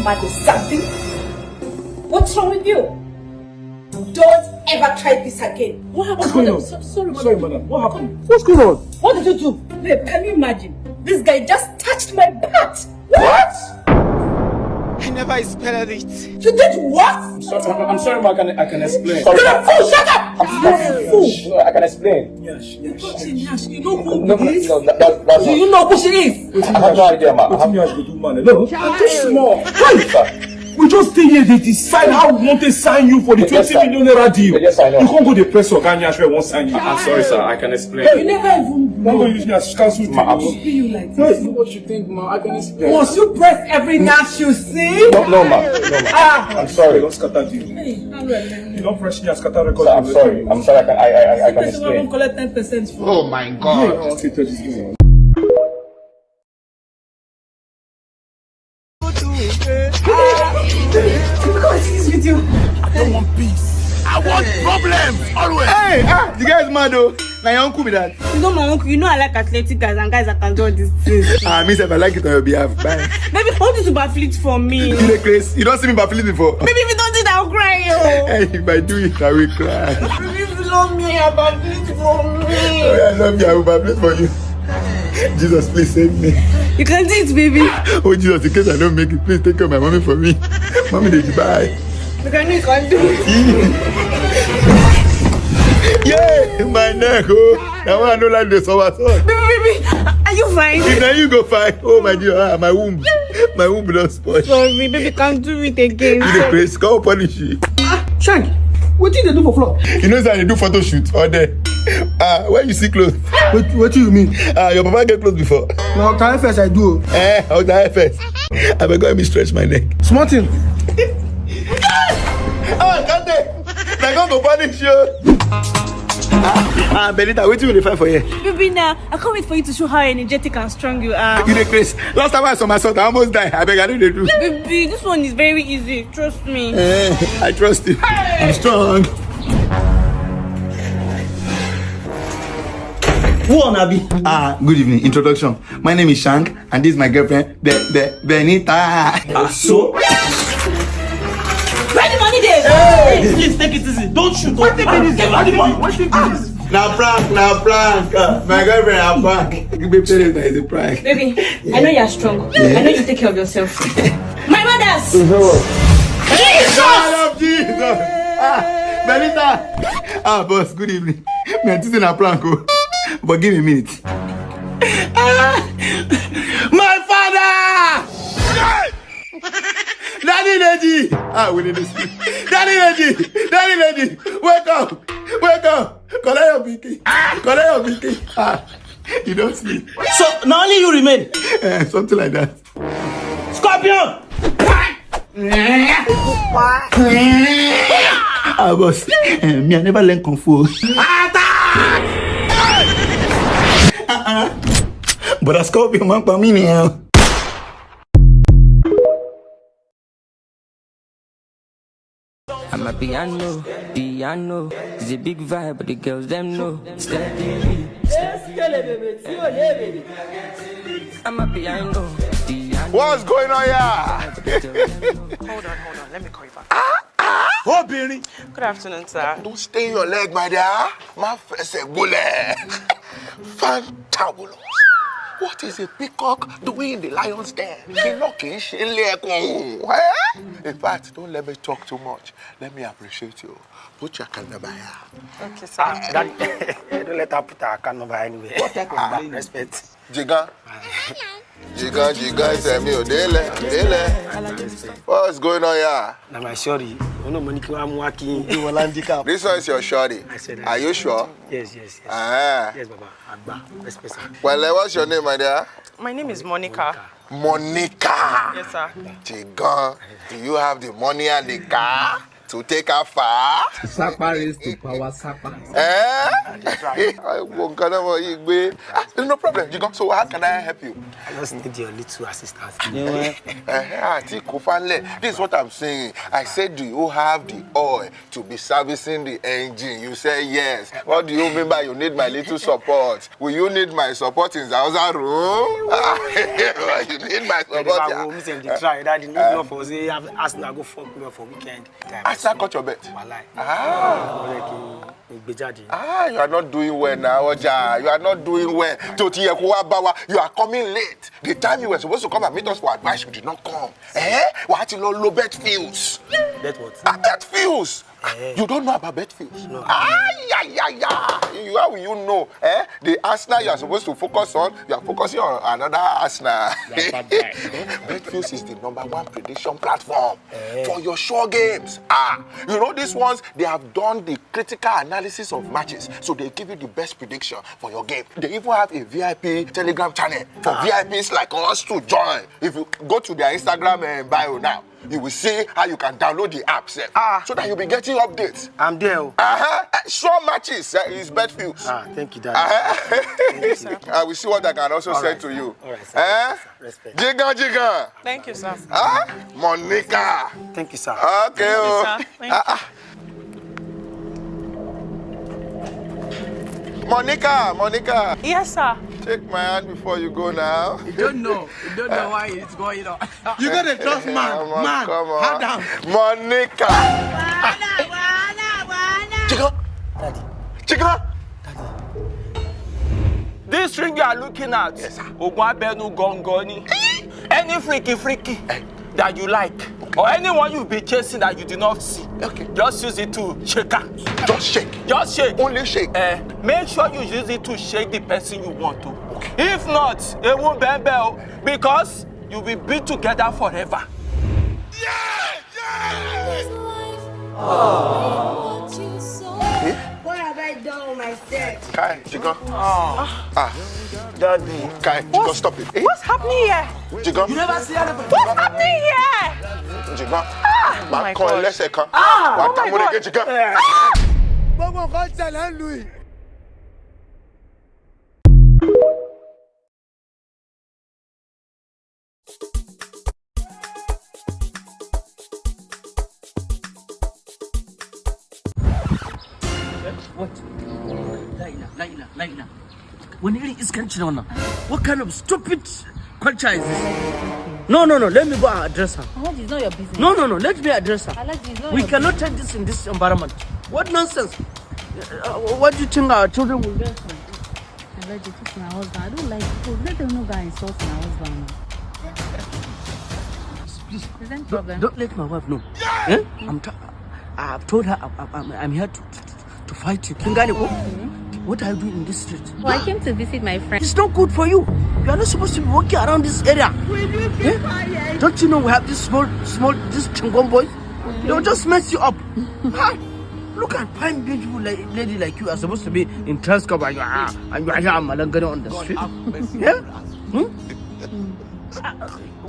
mad or something? What's wrong with you? Don't ever try this again. What happened? What's going on? Sorry, madam. What happened? What's going on? What did you do? Babe, can you imagine? This guy just touched my butt. What? I never expected it. You did what? I'm sorry, ma. I can explain. You're a fool! Shut up! You're a fool! No, I can explain. Yes. You know who No, he is? that's Do you know who she is? I have no idea, ma. What you guys do, man? No, I'm too small. We just stay here, they decide how we want to sign you for the 20 million naira deal. Yes, I know. You can't go to the press or Ghana where won't sign you. I'm sorry, sir. I can explain. You never even I'm going to use me as counsel to Ma, you. be you like No, this. it's not what you think, ma. I can explain. Must you press every notch you see? No, ma. I'm sorry. Don't scatter deal. You don't press me and scatter record. Sir, I'm sorry. I can This is why I explain. won't collect 10% for. Oh my I God. want to tell this game. I don't want peace. I want problems always. Hey, the guy's mad though. Now your uncle be that. You know my uncle, you know I like athletic guys and guys that can do all these things. Miss if I like it on your behalf. Bye. Baby, how do you backflip for me? You the craze. You don't see me backflip before. Baby, if you don't do that, I'll cry. Hey, if I do it, I will cry. Baby, if you love me, I'll backflip for me. Oh, I love you. I will backflip for you. Jesus, please save me. You can do it, baby. Oh, Jesus, in case I don't make it, please take care of my mommy for me. Mommy, did you buy? Because I know you can do it. Yeah, my neck. Oh, now I don't like this over. Baby, are you fine? Now you go fight. Oh, my dear, my womb. My womb don't spoil. Sorry, baby, can't do it again. You the craze. Go punish you. Shank, what did they do for floor? You know that they do photo shoot or there. Where you see clothes? What do you mean? Your papa get clothes before. No, time first I do. How the first? I beg God, me stretch my neck. Smart thing. Can't they? They're going to punish you. Benita, what will you fight for here? Baby, now, I can't wait for you to show how energetic and strong you are. You the craze. Last time I saw my son, I almost died. I beg, I don't do. Baby, this one is very easy. Trust me. I trust you. I'm strong. Who on Abi? Good evening. Introduction. My name is Shank, and this is my girlfriend, Benita. So? Where the money there? Hey, please take it easy. Don't shoot. What the money? Now prank. My girlfriend, I'm prank. You be telling that it's a prank. Baby, I know you're strong. I know you take care of yourself. My mothers! Jesus! Benita! Boss, good evening. Man, this is a prank, but give me a minute. My father! Daddy Neji! We need to sleep. Daddy Neji! Wake up! Collect your biki. You don't sleep. So, now only you remain. Something like that. Scorpion! Boss, me, I never learned Kung Fu. But a scorpion, man, for me now. I'm a piano. It's a big vibe, but the girls them know. I'm a piano. What's going on here? Hold on. Let me call you back. Oh, Benny. Good afternoon, sir. Don't stay in your leg, my dear. My face is bullet. Fantabulous. What is a peacock doing in the lion's den? In fact, don't let me talk too much. Let me appreciate you. Put your camera by here. Okay, sir. Daddy, don't let her put her can over anywhere. What type of respect? Jiga, send me a dele. What's going on here? Now my shorty, you know Monica, I'm working. This one is your shorty. Are you sure? Yes. Yes, Baba. Agba. Respect. Well, what's your name, my dear? My name is Monica. Monica. Yes, sir. Jiga, do you have the money and the car? to take her far. Sapa is to power Sapa. No problem, Jigan. So how can I help you? I just need your little assistance. This is what I'm saying. I said, do you have the oil to be servicing the engine? You say yes. What do you mean by you need my little support? Will you need my support in the other room? You need my support. Try that. The new for say Arsenal go for weekend. Arsenal got your bet. You are not doing well now, Oja. You are not doing well. You are coming late. The time you were supposed to come and meet us for advice, you did not come. What you know, low bet feels. Bet what? Bet feels. You don't know about bet feels? No. How will you know? The Arsenal you are supposed to focus on, you are focusing on another Arsenal. Betfields is the #1 prediction platform for your sure games. You know these ones, they have done the critical analysis of matches, so they give you the best prediction for your game. They even have a VIP Telegram channel for VIPs like us to join. If you go to their Instagram bio now, you will see how you can download the app so that you'll be getting updates. I'm there. Sure matches is Betfields. Thank you, Dad. I will see what I can also say to you. All right, sir. Respect. Jigan. Thank you, sir. Monica. Thank you, sir. Okay. Thank you, sir. Monica. Yes, sir. Take my hand before you go now. You don't know why it's going on. You gotta trust man. Come on. Calm down. Monica. Chicken. This ring you are looking at, Ogwabenu Gongoni. Any freaky that you like, or anyone you'll be chasing that you do not see, just use it to shake her. Just shake. Only shake. Make sure you use it to shake the person you want to. If not, it won't bend bell because you'll be beat together forever. What have I done with myself? Kai, Chico. Daddy. Kai, Chico, stop it. What's happening here? Chico. You never see her. What's happening here? Chico. Oh my God. Oh my God. Chico. What? Laila. When you is country, what kind of stupid culture is this? No. Let me go and address her. Alaji, it's not your business. No. Let me address her. Alaji, it's not We your cannot take this in this environment. What nonsense? What do you think our children will learn from? Alaji, this is my husband. I don't like people. Let them know that I insult my husband. Please, There's no problem. don't let my wife know. I've told her I'm here to fight you. What are you doing in this street? Well, I came to visit my friend. It's not good for you. You are not supposed to be walking around this area. Don't you know we have this small this chingom boys? They'll just mess you up. Look at fine beautiful lady like you are supposed to be in Transcorp and you are here malangana on the street.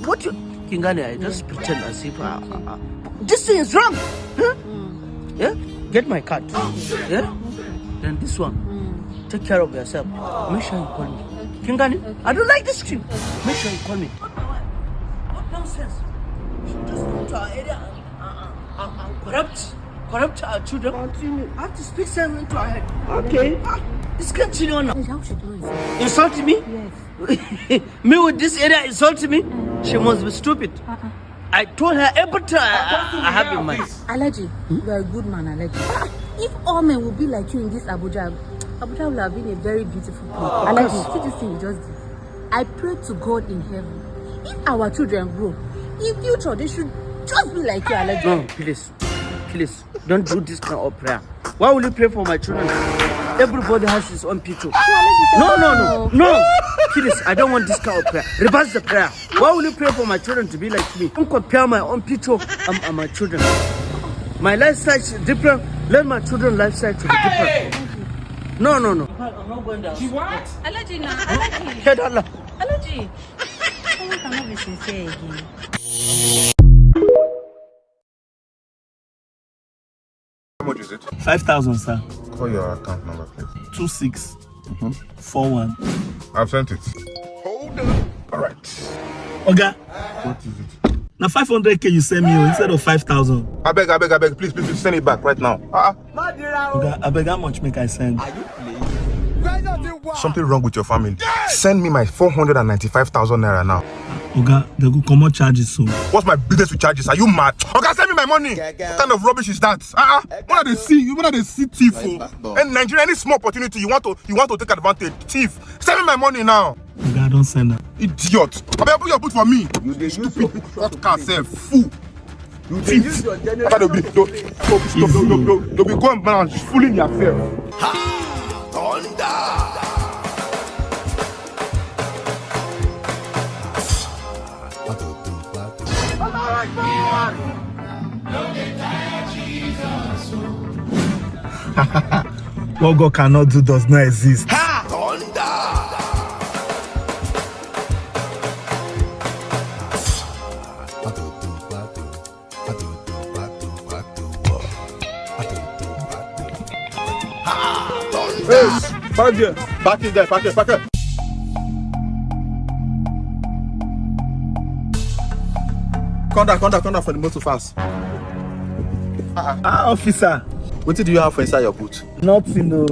What you Kingani? I just pretend as if this thing is wrong. Get my card. Then this one. Take care of yourself. Make sure you call me. Kingani, I don't like this thing. Make sure you call me. What nonsense? She just go to our area and corrupt our children. I have to speak sense into her head. Okay. This can't chill now. How should you do it? Insulting me? Yes. Me with this area insulting me? She must be stupid. I told her everything I have in mind. Alaji, you are a good man, Alaji. If all men would be like you in this Abuja would have been a very beautiful place. Alaji, see this thing you just did. I pray to God in heaven. If our children grow, in future they should just be like you, Alaji. No, please, don't do this kind of prayer. Why will you pray for my children? Everybody has his own picture. No. Please, I don't want this kind of prayer. Reverse the prayer. Why will you pray for my children to be like me? Don't compare my own picture and my children. My lifestyle is different. Let my children's lifestyle to be different. No. I'm not going down. What? Alaji, now. Alaji. Alaji. Someone cannot be sincere again. is it? 5,000, sir. Call your account number, please. 2641. I've sent it. Hold on. All right. Oga. What is it? Now 500k you send me instead of 5,000. I beg, please send it back right now. Oga, I beg how much make I send? Are you playing? Something wrong with your family. Send me my 495,000 naira now. Oga, they go come out charges soon. What's my business with charges? Are you mad? Oga, send me my money. What kind of rubbish is that? When are they see thief? In Nigeria, any small opportunity you want to take advantage. Thief. Send me my money now. Oga, don't send that. Idiot. I better put your boot for me. You stupid podcast self. Fool. You thief. They'll be going and fooling yourself. What God cannot do does not exist. Park there. Park it. Conduct for the motor fast. Officer. What do you have for inside your boot? Nothing, no.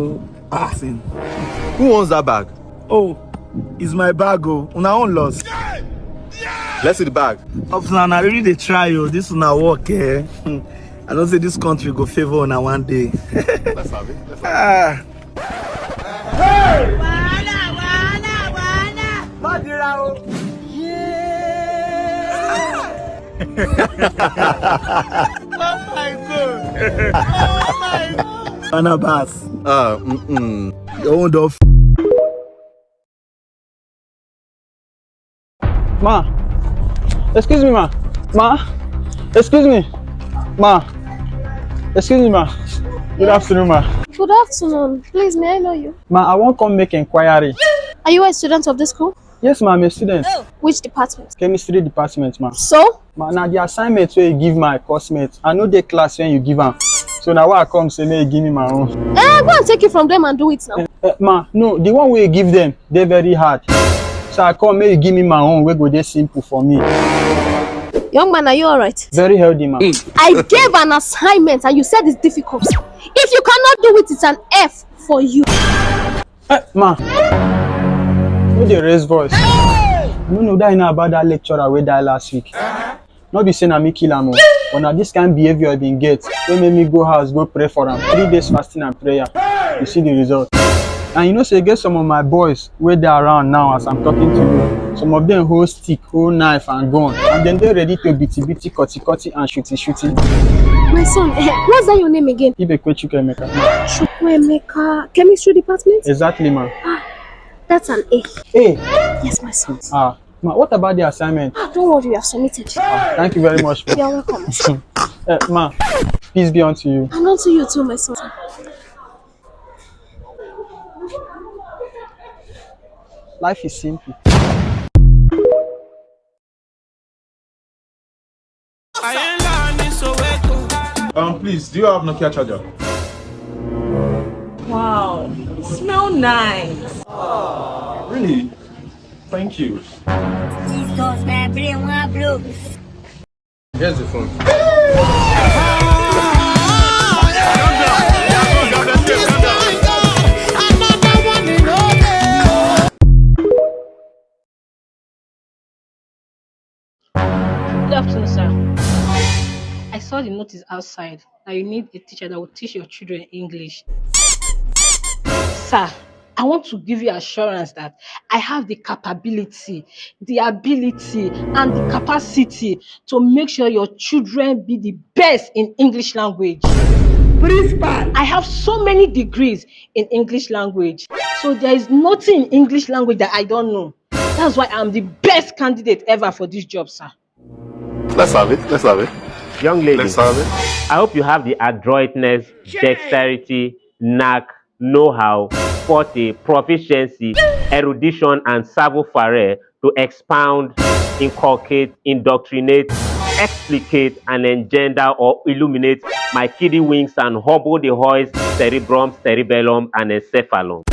Nothing. Who owns that bag? Oh, it's my bag, oh. Una own loss. Let's see the bag. Officer, I really dey try, oh. This una work, eh? I don't say this country go favor una one day. Let's have it. Hey! Oh my God! Barnabas. You own the Ma, excuse me, ma. Excuse me, ma. Good afternoon, ma. Good afternoon. Please, may I know you? Ma, I want to come make inquiry. Are you a student of this school? Yes, ma, I'm a student. Which department? Chemistry department, ma. So? Ma, now the assignment where you give my classmates, I know the class when you give them. So now why I come say may you give me my own. Go and take it from them and do it now. Ma, no, the one where you give them, they're very hard. So I come, may you give me my own, where go they simple for me. Young man, are you alright? Very healthy, ma. I gave an assignment and you said it's difficult. If you cannot do it, it's an F for you. Ma, no dey raise voice. You know that you know about that lecturer we died last week. Not be saying I me kill him, but now this kind of behavior I been get. Don't make me go house, go pray for him. 3 days fasting and prayer. You see the result. And you know, say get some of my boys where they are around now as I'm talking to you. Some of them hold stick, hold knife and gun. And then they're ready to bitty, cutty and shooty. My son, what's that your name again? Chukwemeka. Chukwemeka. Chemistry department? Exactly, ma. That's an A. A? Yes, my son. Ma, what about the assignment? Don't worry, you have submitted. Thank you very much. You're welcome. Ma, peace be unto you. And unto you too, my son. Life is simple. Please, do you have Nokia charger? Wow, smell nice. Really? Thank you. Here's the phone. Good afternoon, sir. I saw the notice outside that you need a teacher that will teach your children English. Sir, I want to give you assurance that I have the capability, the ability, and the capacity to make sure your children be the best in English language. Principal, I have so many degrees in English language, so there is nothing in English language that I don't know. That's why I'm the best candidate ever for this job, sir. Let's have it. Young lady, Let's have it. I hope you have the adroitness, dexterity, knack, know-how, forte, proficiency, erudition, and savoir-faire to expound, inculcate, indoctrinate, explicate and engender or illuminate my kiddie wings and hobble the hoist, cerebrum, cerebellum, and encephalon.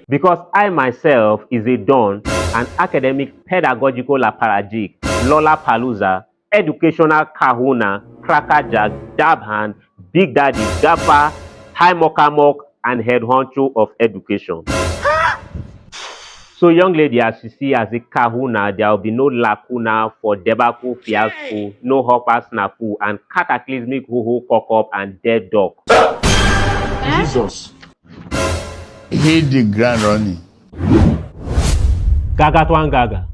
Because I myself is a don, an academic pedagogical apparatchik, lollapalooza, educational kahuna, crackerjack, dab hand, big daddy, gapper, high mokamok, and head honcho of education. So young lady, as you see as a kahuna, there will be no lacuna for debacle fiasco, no hopper snafu, and cataclysmic hoo-hoo cock-up and dead dog. Jesus. Hit the ground running. Gaga to gaga.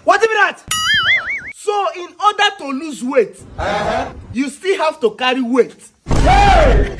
What is that? So in order to lose weight, you still have to carry weight. Hey!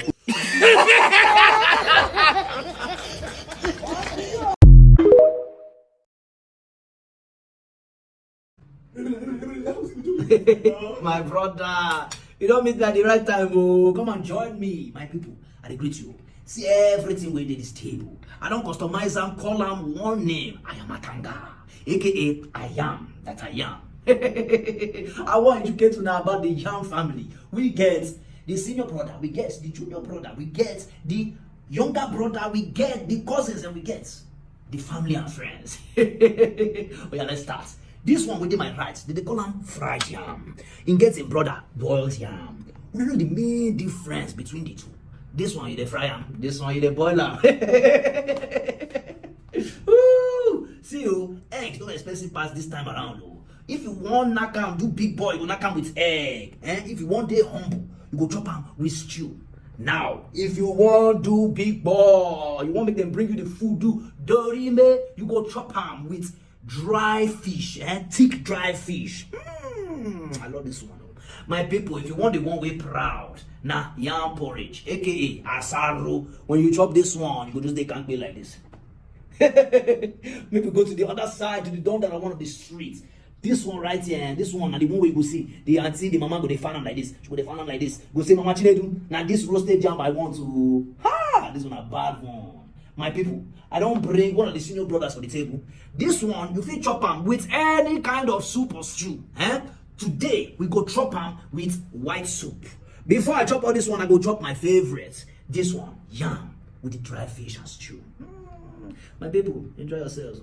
My brother, you don't meet at the right time. Oh, come and join me, my people. I greet you. See everything we did this table. I don't customize and call them one name. I am Atanga, aka I am that I am. I want to educate you now about the Yam family. We get the senior brother, we get the junior brother, we get the younger brother, we get the cousins, and we get the family and friends. Oh yeah, let's start. This one within my right, they call him fried yam. In gets a brother, boiled yam. You know the main difference between the two. This one you the fry yam, this one you the boil yam. See you, egg don't expensive pass this time around. Oh. If you want knock am do big boy, you go knock am with egg. If you want day humble, you go chop am with stew. Now, if you want do big boy, you want make them bring you the food, do dorime, you go chop am with dry fish, thick dry fish. I love this one. My people, if you want the one way proud, nah, yam porridge, aka asaro. When you chop this one, you go just they can't be like this. Maybe go to the other side, to the door that I want of the street. This one right here, and this one, and the one we go see the auntie, the mama go they find them like this. She go they find them like this. Go say, Mama Chinedu, now this roasted jam I want to. Ha! This one a bad one. My people, I don't bring one of the senior brothers for the table. This one, you feel chop am with any kind of soup or stew. Today, we go chop am with white soup. Before I chop all this one, I go chop my favorite. This one, yam with the dry fish and stew. My people, enjoy yourselves.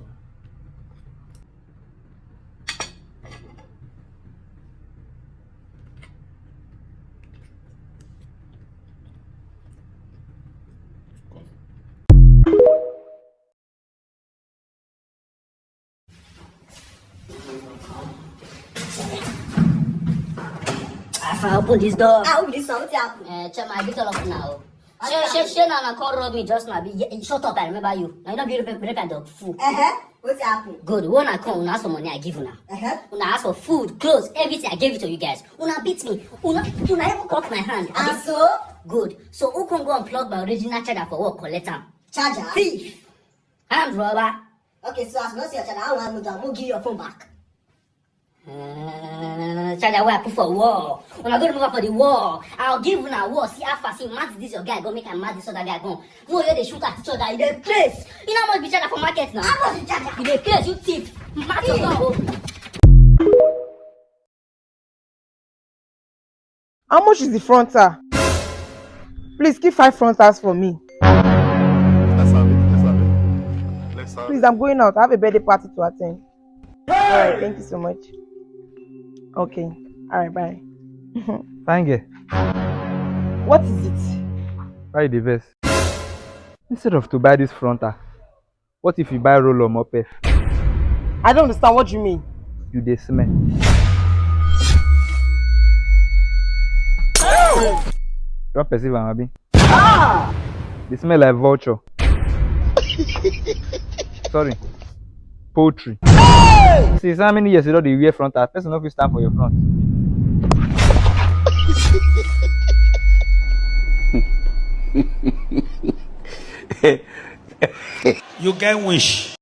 I open this door. I open this door. What's happening? Check my big up now. She Nana call rob me just now. Shut up, I remember you. Now you don't be repent of food. What's happening? Good. When I come, una ask for money, I give una. Una ask for food, clothes, everything, I gave it to you guys. Una beat me. Una even cut my hand. And so? Good. So who can go and plug my original charger for work? Collect them. Charger? Thief. Hand robber. Okay, so as long as your charger, I want to give you your phone back. Charger where I put for war. When I go to move up for the war, I'll give you a war. See how fast he match this your guy, go make him match this other guy go. No, they shoot at each other in the place. You know how much be charger for market now? How much be charger? In the place, you thief. Match your gun. How much is the frontal? Please keep 5 frontals for me. Let's have it. Please, I'm going out. I have a birthday party to attend. Alright, thank you so much. Okay. Alright, bye. Thank you. What is it? Buy the vest. Instead of to buy this frontal, what if you buy roll or mopef? I don't understand what you mean. You dey smell. You don't perceive am, abi? They smell like vulture. Sorry. Poultry. See, how many years you don't wear frontal? Person no fit stand for your front. You can wish.